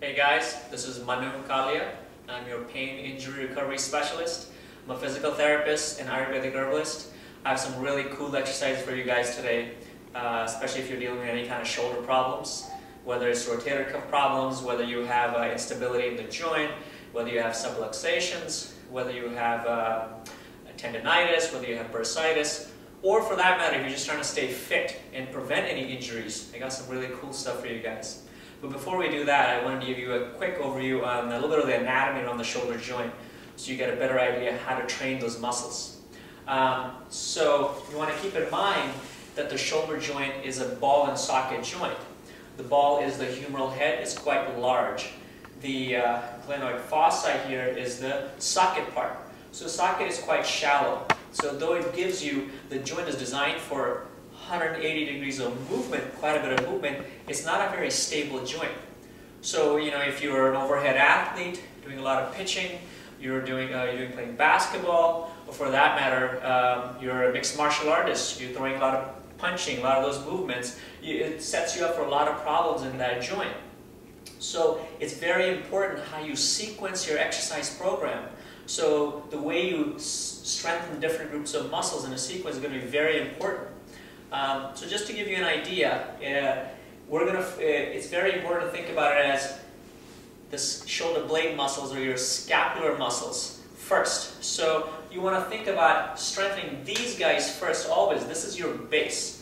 Hey guys, this is Manu. I'm your pain injury recovery specialist. I'm a physical therapist and Ayurvedic herbalist. I have some really cool exercises for you guys today, especially if you're dealing with any kind of shoulder problems, whether it's rotator cuff problems, whether you have instability in the joint, whether you have subluxations, whether you have tendinitis, whether you have bursitis, or for that matter, if you're just trying to stay fit and prevent any injuries. I got some really cool stuff for you guys. But before we do that, I wanted to give you a quick overview on a little bit of the anatomy around the shoulder joint so you get a better idea how to train those muscles. So you want to keep in mind that the shoulder joint is a ball and socket joint. The ball is the humeral head, it's quite large. The glenoid fossa here is the socket part. So the socket is quite shallow. So though it gives you, the joint is designed for 180 degrees of movement, quite a bit of movement, it's not a very stable joint. So, you know, if you're an overhead athlete, doing a lot of pitching, you're playing basketball, or for that matter, you're a mixed martial artist, you're throwing a lot of punching, a lot of those movements, it sets you up for a lot of problems in that joint. So it's very important how you sequence your exercise program. So the way you strengthen different groups of muscles in a sequence is going to be very important. So just to give you an idea, it's very important to think about it as the shoulder blade muscles or your scapular muscles first. So you want to think about strengthening these guys first always. This is your base.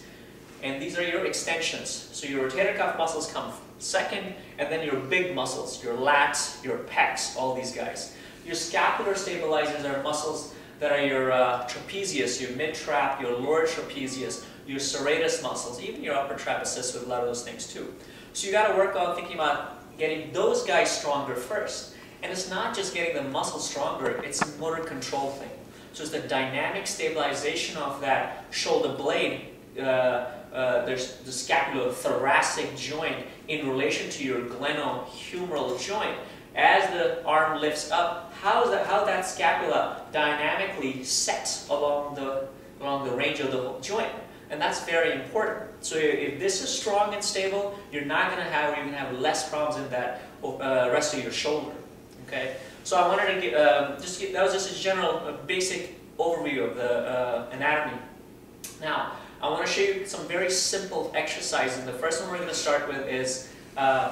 And these are your extensions. So your rotator cuff muscles come second, and then your big muscles, your lats, your pecs, all these guys. Your scapular stabilizers are muscles that are your trapezius, your mid-trap, your lower trapezius, your serratus muscles, even your upper trapezius with a lot of those things too. So you got to work on thinking about getting those guys stronger first. And it's not just getting the muscles stronger, it's a motor control thing. So it's the dynamic stabilization of that shoulder blade, there's the scapulothoracic joint in relation to your glenohumeral joint. As the arm lifts up, how that scapula dynamically sets along the range of the joint. And that's very important. So if this is strong and stable, you're not going to have, or you're going to have less problems in that rest of your shoulder. Okay? So I wanted to that was just a general, basic overview of the anatomy. Now, I want to show you some very simple exercises. And the first one we're going to start with is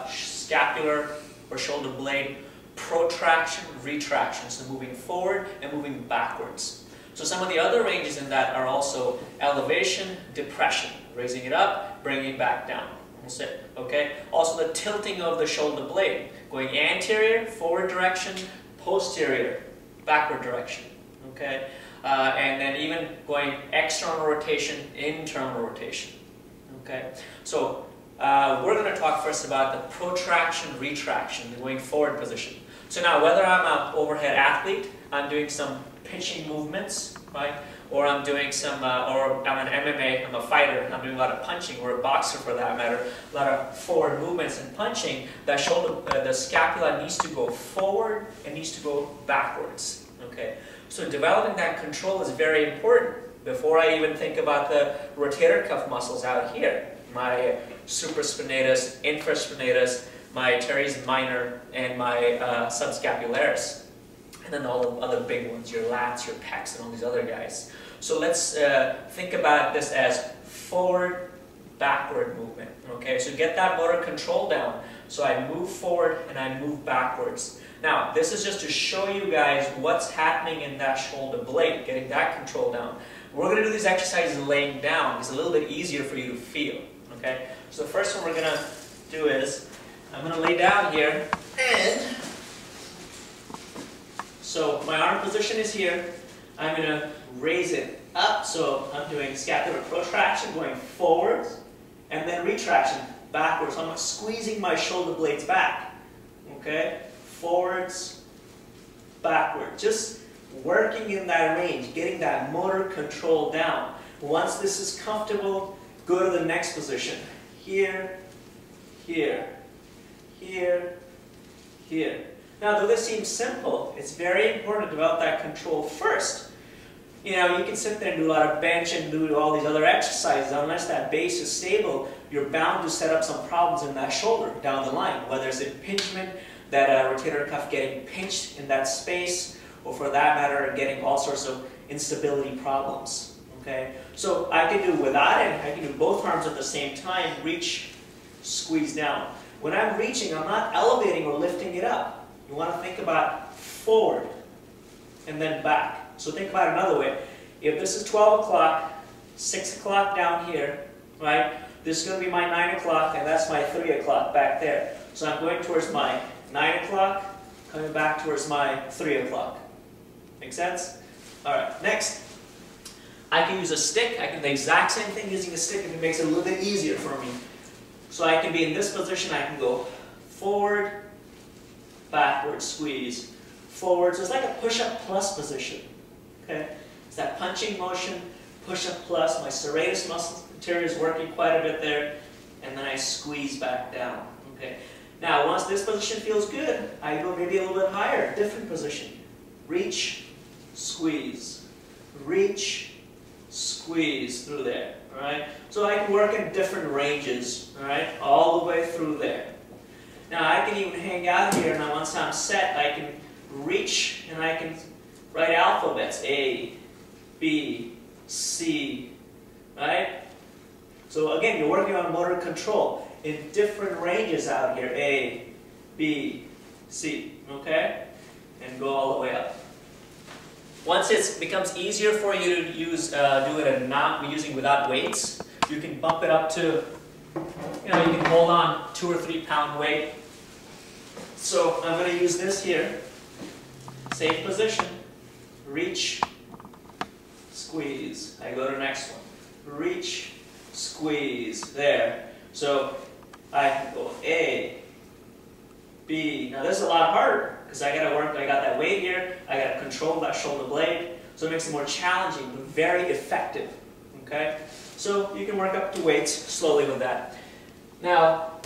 scapular or shoulder blade protraction, retraction. So moving forward and moving backwards. So some of the other ranges in that are also elevation, depression, raising it up, bringing it back down. That's it. Okay. Also the tilting of the shoulder blade, going anterior, forward direction, posterior, backward direction. Okay. And then even going external rotation, internal rotation. Okay. So we're going to talk first about the protraction, retraction, the going forward position. So now, whether I'm an overhead athlete, I'm doing some pitching movements, right? Or I'm doing some, or I'm an MMA, I'm a fighter, and I'm doing a lot of punching, or a boxer for that matter, a lot of forward movements and punching, that shoulder, the scapula needs to go forward and needs to go backwards, okay? So developing that control is very important before I even think about the rotator cuff muscles out here. My supraspinatus, infraspinatus, my teres minor, and my subscapularis. And then all the other big ones, your lats, your pecs, and all these other guys. So let's think about this as forward, backward movement. Okay, so get that motor control down. So I move forward and I move backwards. Now, this is just to show you guys what's happening in that shoulder blade, getting that control down. We're going to do these exercises laying down. It's a little bit easier for you to feel. Okay, so the first one we're going to do is, I'm going to lay down here, and so my arm position is here. I'm going to raise it up, so I'm doing scapular protraction, going forwards, and then retraction, backwards. So I'm squeezing my shoulder blades back, okay? Forwards, backward. Just working in that range, getting that motor control down. Once this is comfortable, go to the next position. Here, here, here, here. Now, though this seems simple, it's very important to develop that control first. You know, you can sit there and do a lot of bench and do all these other exercises. Unless that base is stable, you're bound to set up some problems in that shoulder down the line, whether it's impingement, that rotator cuff getting pinched in that space, or for that matter, getting all sorts of instability problems. Okay, so I can do without it. I can do both arms at the same time. Reach, squeeze down. When I'm reaching, I'm not elevating or lifting it up. You want to think about forward and then back. So think about it another way. If this is 12 o'clock, 6 o'clock down here, right? This is going to be my 9 o'clock, and that's my 3 o'clock back there. So I'm going towards my 9 o'clock, coming back towards my 3 o'clock. Make sense? All right, next. I can use a stick. I can do the exact same thing using a stick, and it makes it a little bit easier for me. So I can be in this position. I can go forward, backward, squeeze, forward. So it's like a push-up plus position. Okay, it's that punching motion, push-up plus. My serratus muscle interior is working quite a bit there, and then I squeeze back down. Okay. Now, once this position feels good, I go maybe a little bit higher, different position. Reach, squeeze, reach, squeeze through there. All right. So I can work in different ranges. All right, all the way through there. Now I can even hang out here, and once I'm set, I can reach and I can write alphabets, A, B, C, right? So again, you're working on motor control in different ranges out here, A, B, C, okay? And go all the way up. Once it becomes easier for you to use, do it and not using without weights, you can bump it up to, you know, you can hold on 2 or 3 pound weight. So I'm going to use this here, same position. Reach, squeeze. I go to the next one. Reach, squeeze. There. So I can go A, B. Now this is a lot harder because I got to work. I got that weight here. I got to control that shoulder blade. So it makes it more challenging but very effective. Okay. So you can work up to weights slowly with that. Now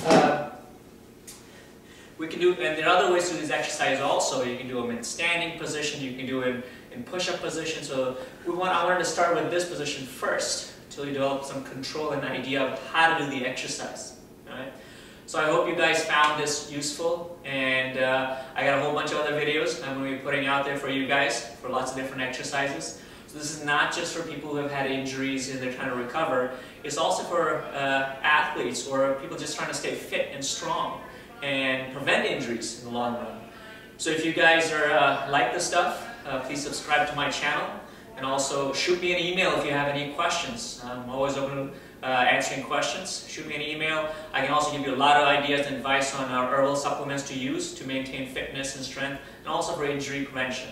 we can do, and there are other ways to do these exercises also. You can do them in standing position. You can do it in push-up position. So I wanted to start with this position first until you develop some control and idea of how to do the exercise. All right? So I hope you guys found this useful, and I got a whole bunch of other videos I'm going to be putting out there for you guys for lots of different exercises. So this is not just for people who have had injuries and they're trying to recover. It's also for athletes or people just trying to stay fit and strong and prevent injuries in the long run. So if you guys are like this stuff, please subscribe to my channel, and also shoot me an email if you have any questions. I'm always open to answering questions. Shoot me an email. I can also give you a lot of ideas and advice on herbal supplements to use to maintain fitness and strength, and also for injury prevention.